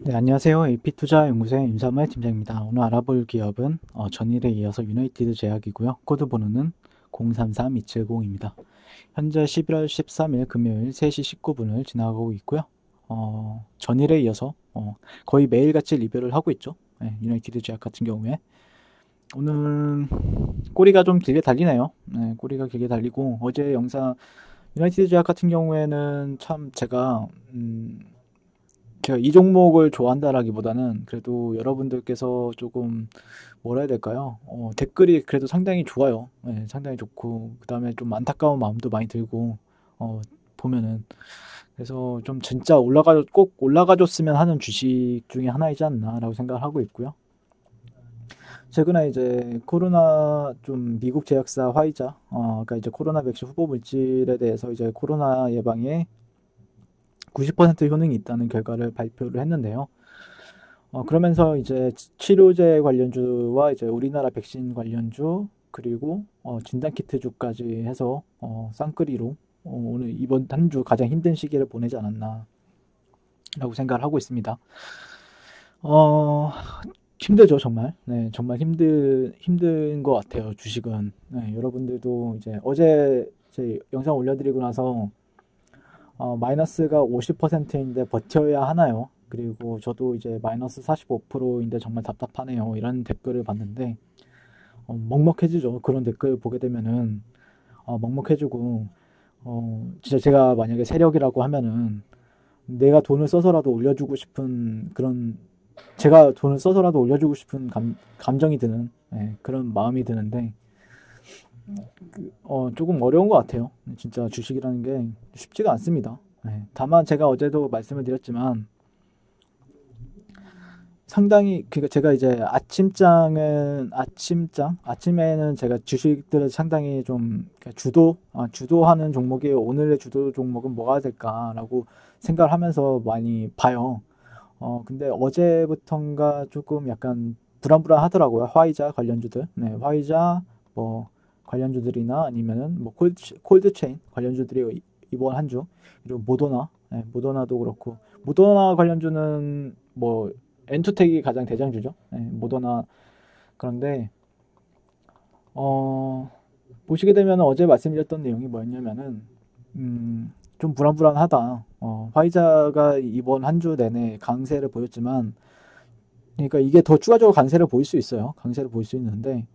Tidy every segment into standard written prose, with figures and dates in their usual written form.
네, 안녕하세요. AP투자연구소의 임사무엘 팀장입니다. 오늘 알아볼 기업은 전일에 이어서 유나이티드 제약이고요. 코드 번호는 033270입니다. 현재 11월 13일 금요일 3시 19분을 지나가고 있고요. 전일에 이어서 거의 매일같이 리뷰를 하고 있죠. 네, 유나이티드 제약 같은 경우에. 오늘 꼬리가 좀 길게 달리네요. 네, 꼬리가 길게 달리고 어제 영상 유나이티드 제약 같은 경우에는 참 제가 이 종목을 좋아한다라기보다는 그래도 여러분들께서 조금 뭐라 해야 될까요? 댓글이 그래도 상당히 좋아요. 네, 상당히 좋고 그다음에 좀 안타까운 마음도 많이 들고 보면은 그래서 좀 진짜 꼭 올라가줬으면 하는 주식 중에 하나이지 않나라고 생각을 하고 있고요. 최근에 이제 코로나 좀 미국 제약사 화이자 그러니까 이제 코로나 백신 후보 물질에 대해서 이제 코로나 예방에 90% 효능이 있다는 결과를 발표를 했는데요. 그러면서 이제 치료제 관련주와 이제 우리나라 백신 관련주 그리고 진단키트주까지 해서 쌍끌이로 오늘 이번 한 주 가장 힘든 시기를 보내지 않았나라고 생각을 하고 있습니다. 어, 힘들죠, 정말. 네, 정말 힘든 것 같아요, 주식은. 네, 여러분들도 이제 어제 제 영상 올려드리고 나서 마이너스가 50%인데 버텨야 하나요? 그리고 저도 이제 마이너스 45%인데 정말 답답하네요. 이런 댓글을 봤는데, 먹먹해지죠. 그런 댓글 보게 되면은, 먹먹해지고, 진짜 제가 만약에 세력이라고 하면은, 내가 돈을 써서라도 올려주고 싶은 제가 돈을 써서라도 올려주고 싶은 감정이 드는, 그런 마음이 드는데, 조금 어려운 것 같아요. 진짜 주식이라는 게 쉽지가 않습니다. 다만 제가 어제도 말씀을 드렸지만 상당히 그러니까 제가 이제 아침에는 제가 주식들을 상당히 좀 그러니까 주도하는 종목이 오늘의 주도 종목은 뭐가 될까라고 생각을 하면서 많이 봐요. 근데 어제부턴가 조금 약간 불안불안하더라고요. 화이자 관련주들. 네, 화이자 뭐 관련주들이나 아니면은 뭐 콜드체인 관련주들이 이번 한 주, 그리고 모더나, 네, 모더나도 그렇고 모더나 관련주는 뭐 엔투텍이 가장 대장주죠. 네, 모더나. 그런데 어 보시게 되면 어제 말씀드렸던 내용이 뭐였냐면은 좀 불안불안하다. 화이자가 이번 한 주 내내 강세를 보였지만 그러니까 이게 더 추가적으로 강세를 보일 수 있어요. 강세를 보일 수 있는데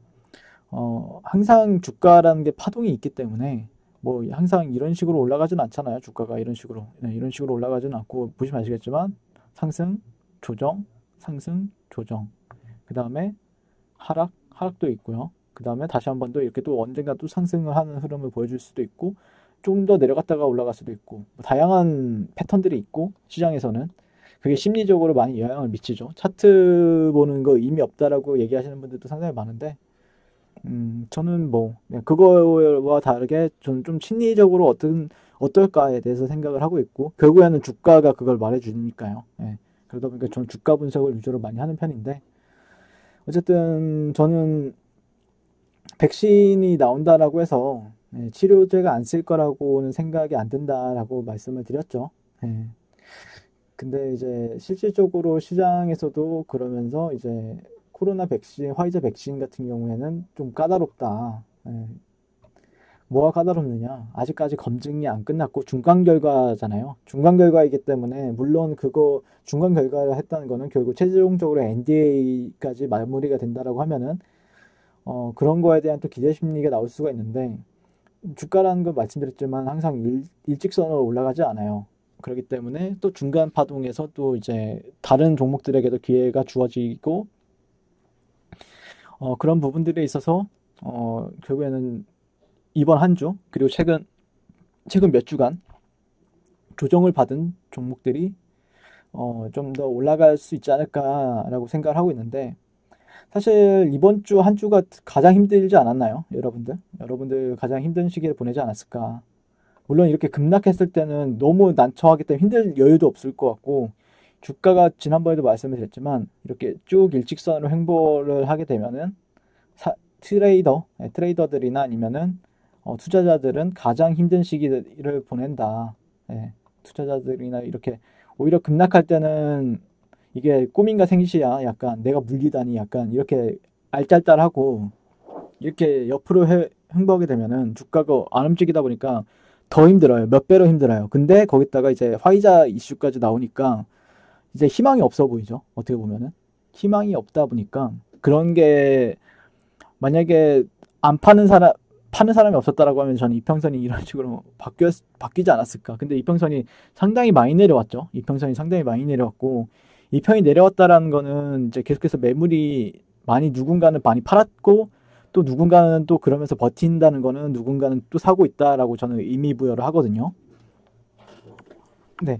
항상 주가라는 게 파동이 있기 때문에 뭐 항상 이런 식으로 올라가진 않잖아요. 주가가 이런 식으로 이런 식으로 올라가진 않고 보시면 아시겠지만 상승, 조정, 상승, 조정. 그 다음에 하락도 있고요. 그 다음에 다시 한 번 더 이렇게 또 언젠가 또 상승을 하는 흐름을 보여줄 수도 있고 좀 더 내려갔다가 올라갈 수도 있고 뭐 다양한 패턴들이 있고 시장에서는 그게 심리적으로 많이 영향을 미치죠. 차트 보는 거 의미 없다라고 얘기하시는 분들도 상당히 많은데 저는 뭐 그냥 그거와 다르게 저는 좀 심리적으로 어떨까에 대해서 생각을 하고 있고 결국에는 주가가 그걸 말해주니까요. 예. 그러다 보니까 저는 주가 분석을 위주로 많이 하는 편인데 어쨌든 저는 백신이 나온다라고 해서 치료제가 안 쓸 거라고는 생각이 안 든다라고 말씀을 드렸죠. 예. 근데 이제 실질적으로 시장에서도 그러면서 이제 코로나 백신, 화이자 백신 같은 경우에는 좀 까다롭다. 예. 뭐가 까다롭느냐? 아직까지 검증이 안 끝났고 중간 결과잖아요. 중간 결과이기 때문에 물론 그거 중간 결과를 했다는 거는 결국 최종적으로 NDA까지 마무리가 된다라고 하면은 그런 거에 대한 또 기대 심리가 나올 수가 있는데 주가라는 걸 말씀드렸지만 항상 일직선으로 올라가지 않아요. 그렇기 때문에 또 중간 파동에서 또 이제 다른 종목들에게도 기회가 주어지고 그런 부분들에 있어서 결국에는 이번 한 주 그리고 최근 몇 주간 조정을 받은 종목들이 좀 더 올라갈 수 있지 않을까라고 생각을 하고 있는데 사실 이번 주 한 주가 가장 힘들지 않았나요? 여러분들 가장 힘든 시기를 보내지 않았을까? 물론 이렇게 급락했을 때는 너무 난처하기 때문에 힘들 여유도 없을 것 같고 주가가 지난번에도 말씀을 드렸지만 이렇게 쭉 일직선으로 횡보를 하게 되면은 트레이더들이나 아니면은 투자자들은 가장 힘든 시기를 보낸다. 예, 투자자들이나 이렇게 오히려 급락할 때는 이게 꿈인가 생시야 약간 내가 물리다니 약간 이렇게 알짤딸하고 이렇게 옆으로 흥보하게 되면은 주가가 안 움직이다 보니까 더 힘들어요. 몇 배로 힘들어요. 근데 거기다가 이제 화이자 이슈까지 나오니까 이제 희망이 없어 보이죠. 어떻게 보면은 희망이 없다 보니까 그런 게 만약에 안 파는 사람 파는 사람이 없었다라고 하면 저는 이평선이 이런 식으로 바뀌지 않았을까. 근데 이평선이 상당히 많이 내려왔죠. 이평선이 상당히 많이 내려왔고 이평이 내려왔다라는 거는 이제 계속해서 매물이 많이 누군가는 많이 팔았고 또 누군가는 또 그러면서 버틴다는 거는 누군가는 또 사고 있다라고 저는 의미 부여를 하거든요. 네.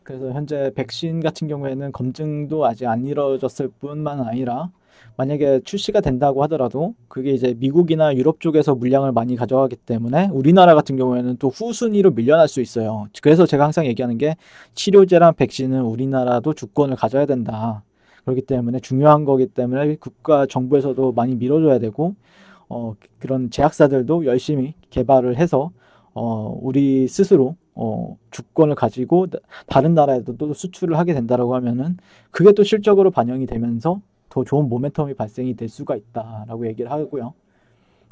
그래서 현재 백신 같은 경우에는 검증도 아직 안 이루어졌을 뿐만 아니라 만약에 출시가 된다고 하더라도 그게 이제 미국이나 유럽 쪽에서 물량을 많이 가져가기 때문에 우리나라 같은 경우에는 또 후순위로 밀려날 수 있어요. 그래서 제가 항상 얘기하는 게 치료제랑 백신은 우리나라도 주권을 가져야 된다. 그렇기 때문에 중요한 거기 때문에 국가 정부에서도 많이 밀어줘야 되고 그런 제약사들도 열심히 개발을 해서 우리 스스로 주권을 가지고 다른 나라에도 또 수출을 하게 된다라고 하면은 그게 또 실적으로 반영이 되면서 더 좋은 모멘텀이 발생이 될 수가 있다라고 얘기를 하고요.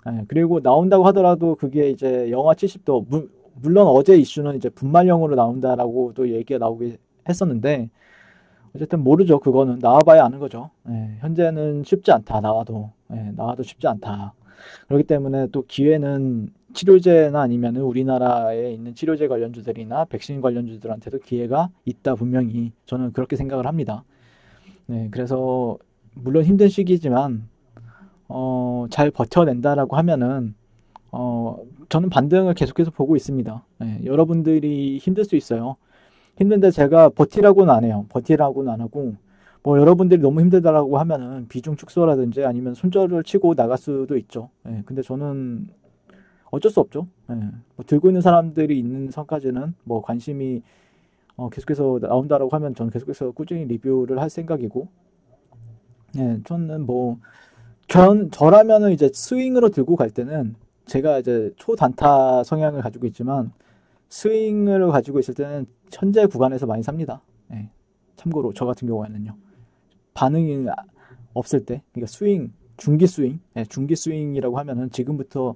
예, 그리고 나온다고 하더라도 그게 이제 영하 70도 물론 어제 이슈는 이제 분말령으로 나온다라고 또 얘기가 나오긴 했었는데 어쨌든 모르죠. 그거는 나와봐야 아는 거죠. 예, 현재는 쉽지 않다. 나와도 쉽지 않다. 그렇기 때문에 또 기회는 치료제나 아니면은 우리나라에 있는 치료제 관련주들이나 백신 관련주들한테도 기회가 있다 분명히 저는 그렇게 생각을 합니다. 네, 그래서 물론 힘든 시기지만 잘 버텨낸다라고 하면은 저는 반등을 계속해서 보고 있습니다. 네, 여러분들이 힘들 수 있어요. 힘든데 제가 버티라고는 안 해요. 버티라고는 안 하고 뭐 여러분들이 너무 힘들다라고 하면은 비중 축소라든지 아니면 손절을 치고 나갈 수도 있죠. 예, 근데 저는 어쩔 수 없죠. 예, 뭐 들고 있는 사람들이 있는 선까지는 뭐 관심이 계속해서 나온다라고 하면 저는 계속해서 꾸준히 리뷰를 할 생각이고, 예, 저는 뭐 저라면은 이제 스윙으로 들고 갈 때는 제가 이제 초단타 성향을 가지고 있지만 스윙을 가지고 있을 때는 현재 구간에서 많이 삽니다. 예, 참고로 저 같은 경우에는요. 반응이 없을 때, 그러니까 중기 스윙, 예, 중기 스윙이라고 하면은 지금부터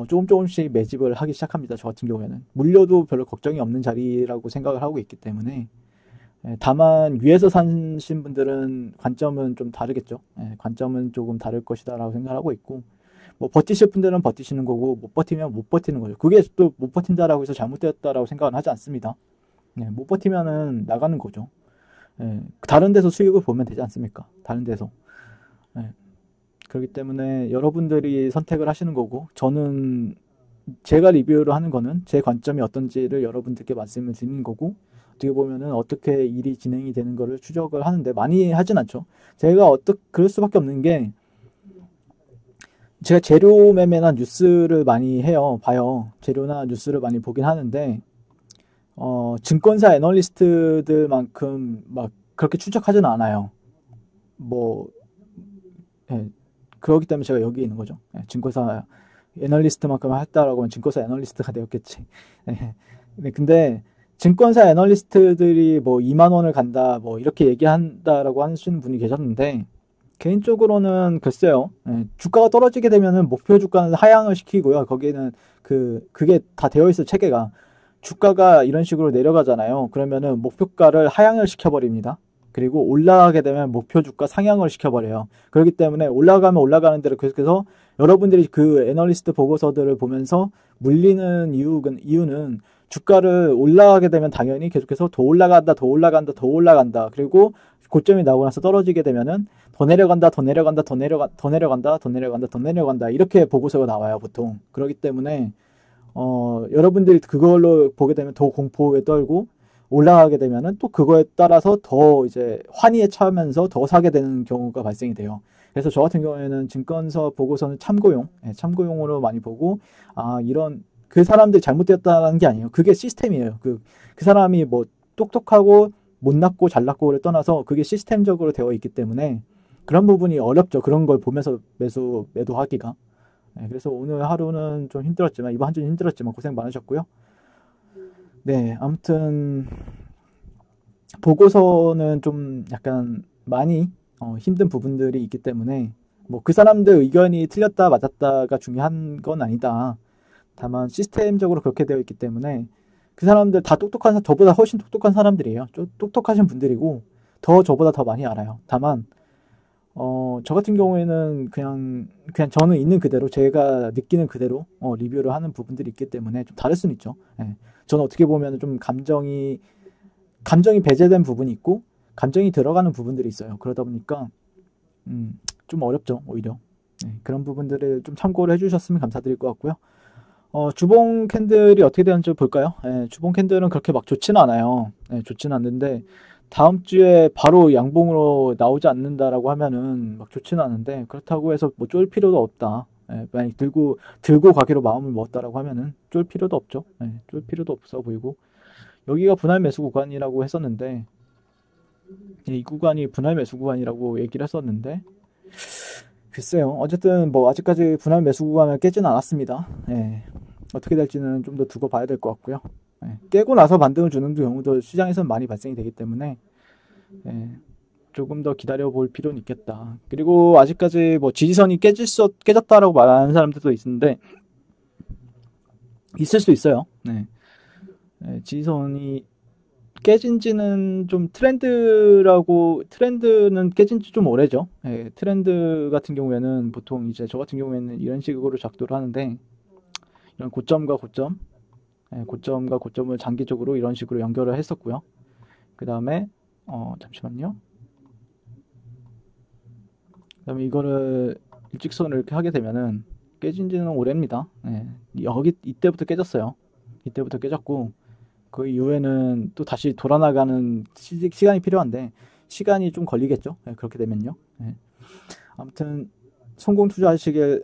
조금씩 매집을 하기 시작합니다. 저 같은 경우에는 물려도 별로 걱정이 없는 자리라고 생각을 하고 있기 때문에 예, 다만 위에서 사신 분들은 관점은 좀 다르겠죠. 예, 관점은 조금 다를 것이다라고 생각하고 있고 뭐 버티실 분들은 버티시는 거고 못 버티면 못 버티는 거죠. 그게 또 못 버틴다라고 해서 잘못되었다라고 생각은 하지 않습니다. 예, 못 버티면은 나가는 거죠. 예, 다른 데서 수익을 보면 되지 않습니까? 다른 데서. 예, 그렇기 때문에 여러분들이 선택을 하시는 거고 저는 제가 리뷰를 하는 거는 제 관점이 어떤지를 여러분들께 말씀을 드리는 거고 어떻게 보면은 어떻게 일이 진행이 되는 거를 추적을 하는데 많이 하진 않죠. 제가 그럴 수밖에 없는 게 제가 재료 매매나 뉴스를 많이 해요. 봐요. 재료나 뉴스를 많이 보긴 하는데 증권사 애널리스트들만큼 막 그렇게 추적하지는 않아요. 뭐 예, 그렇기 때문에 제가 여기 있는 거죠. 예, 증권사 애널리스트만큼 했다라고 하면 증권사 애널리스트가 되었겠지. 예, 네, 근데 증권사 애널리스트들이 뭐 2만 원을 간다, 뭐 이렇게 얘기한다라고 하시는 분이 계셨는데 개인적으로는 글쎄요. 예, 주가가 떨어지게 되면은 목표 주가는 하향을 시키고요. 거기에는 그게 다 되어 있어 체계가 주가가 이런 식으로 내려가잖아요. 그러면은 목표가를 하향을 시켜버립니다. 그리고 올라가게 되면 목표 주가 상향을 시켜버려요. 그렇기 때문에 올라가면 올라가는 대로 계속해서 여러분들이 그 애널리스트 보고서들을 보면서 물리는 이유는 주가를 올라가게 되면 당연히 계속해서 더 올라간다, 더 올라간다, 더 올라간다. 그리고 고점이 나오고 나서 떨어지게 되면은 더 내려간다, 더 내려간다, 더 내려간다, 더 내려간다, 더 내려간다. 이렇게 보고서가 나와요, 보통. 그렇기 때문에 여러분들이 그걸로 보게 되면 더 공포에 떨고 올라가게 되면은 또 그거에 따라서 더 이제 환희에 차면서 더 사게 되는 경우가 발생이 돼요. 그래서 저 같은 경우에는 증권사 보고서는 참고용, 예, 참고용으로 많이 보고 이런 그 사람들이 잘못됐다는 게 아니에요. 그게 시스템이에요. 그 사람이 뭐 똑똑하고 못났고 잘났고를 떠나서 그게 시스템적으로 되어 있기 때문에 그런 부분이 어렵죠. 그런 걸 보면서 매도하기가. 네, 그래서 오늘 하루는 좀 힘들었지만 이번 한 주는 힘들었지만 고생 많으셨고요. 네, 아무튼 보고서는 좀 약간 많이 힘든 부분들이 있기 때문에 뭐 그 사람들 의견이 틀렸다 맞았다가 중요한 건 아니다. 다만 시스템적으로 그렇게 되어 있기 때문에 그 사람들 다 저보다 훨씬 똑똑한 사람들이에요. 똑똑하신 분들이고 저보다 더 많이 알아요. 다만 저 같은 경우에는 그냥 저는 있는 그대로 제가 느끼는 그대로 리뷰를 하는 부분들이 있기 때문에 좀 다를 수는 있죠. 예. 저는 어떻게 보면 좀 감정이 배제된 부분이 있고 감정이 들어가는 부분들이 있어요. 그러다 보니까 좀 어렵죠, 오히려. 네, 그런 부분들을 좀 참고를 해주셨으면 감사드릴 것 같고요. 주봉 캔들이 어떻게 되는지 볼까요? 예, 주봉 캔들은 그렇게 막 좋지는 않아요. 예, 좋지는 않는데 다음 주에 바로 양봉으로 나오지 않는다라고 하면은 막 좋지는 않은데 그렇다고 해서 뭐 쫄 필요도 없다. 예, 만약 들고 가기로 마음을 먹었다라고 하면은 쫄 필요도 없죠. 예, 쫄 필요도 없어 보이고 여기가 분할 매수 구간이라고 했었는데 이 구간이 분할 매수 구간이라고 얘기를 했었는데 글쎄요. 어쨌든 뭐 아직까지 분할 매수 구간을 깨지는 않았습니다. 예. 어떻게 될지는 좀 더 두고 봐야 될 것 같고요. 예. 깨고 나서 반등을 주는 경우도 시장에서는 많이 발생이 되기 때문에 예. 조금 더 기다려 볼 필요는 있겠다. 그리고 아직까지 뭐 지지선이 깨졌다라고 말하는 사람들도 있는데 있을 수 있어요. 네. 예, 지지선이 깨진 지는 좀 트렌드는 깨진 지 좀 오래죠. 예, 트렌드 같은 경우에는 보통 이제 저 같은 경우에는 이런 식으로 작도를 하는데 이런 고점과 고점, 고점과 고점을 장기적으로 이런 식으로 연결을 했었고요. 그 다음에 잠시만요. 그 다음에 이거를 일직선을 이렇게 하게 되면은 깨진 지는 오래입니다. 예, 이때부터 깨졌어요. 이때부터 깨졌고 그 이후에는 또 다시 돌아나가는 시간이 필요한데 시간이 좀 걸리겠죠. 예, 그렇게 되면요. 예. 아무튼 성공 투자하시면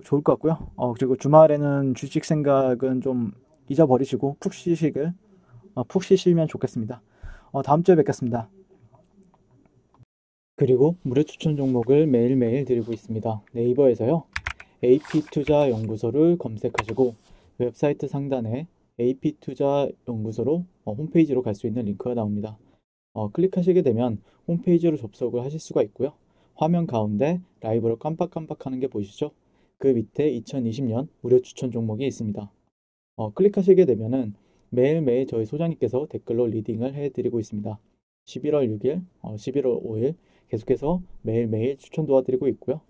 좋을 것 같고요. 그리고 주말에는 주식 생각은 좀 잊어버리시고 푹 쉬시면 좋겠습니다. 다음 주에 뵙겠습니다. 그리고 무료 추천 종목을 매일매일 드리고 있습니다. 네이버에서요. AP투자연구소를 검색하시고 웹사이트 상단에 AP투자연구소로 홈페이지로 갈 수 있는 링크가 나옵니다. 클릭하시게 되면 홈페이지로 접속을 하실 수가 있고요. 화면 가운데 라이브로 깜빡깜빡하는 게 보이시죠? 그 밑에 2020년 무료 추천 종목이 있습니다. 클릭하시게 되면은 매일매일 저희 소장님께서 댓글로 리딩을 해드리고 있습니다. 11월 6일, 11월 5일 계속해서 매일매일 추천 도와드리고 있고요.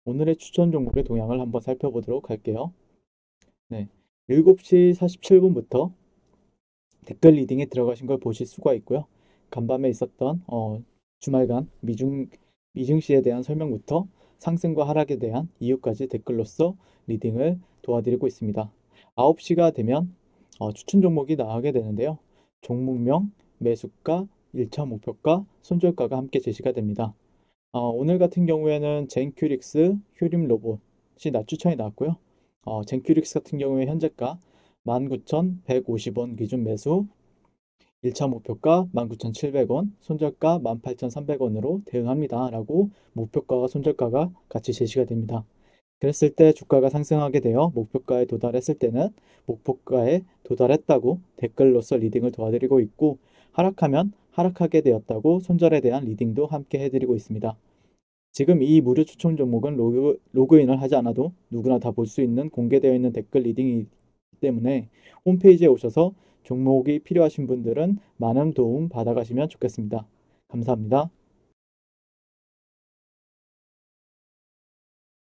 오늘의 추천 종목의 동향을 한번 살펴보도록 할게요. 네, 7시 47분부터 댓글 리딩에 들어가신 걸 보실 수가 있고요. 간밤에 있었던 주말간 미증시에 대한 설명부터 상승과 하락에 대한 이유까지 댓글로서 리딩을 도와드리고 있습니다. 9시가 되면 추천 종목이 나가게 되는데요. 종목명, 매수가, 1차 목표가, 손절가가 함께 제시가 됩니다. 오늘 같은 경우에는 젠큐릭스, 휴림 로봇이 추천이 나왔고요. 젠큐릭스 같은 경우에 현재가 19,150원 기준 매수, 1차 목표가 19,700원, 손절가 18,300원으로 대응합니다. 라고 목표가와 손절가가 같이 제시가 됩니다. 그랬을 때 주가가 상승하게 되어 목표가에 도달했을 때는 목표가에 도달했다고 댓글로서 리딩을 도와드리고 있고 하락하면 하락하게 되었다고 손절에 대한 리딩도 함께 해드리고 있습니다. 지금 이 무료 추천 종목은 로그인을 하지 않아도 누구나 다 볼 수 있는 공개되어 있는 댓글 리딩이기 때문에 홈페이지에 오셔서 종목이 필요하신 분들은 많은 도움 받아가시면 좋겠습니다. 감사합니다.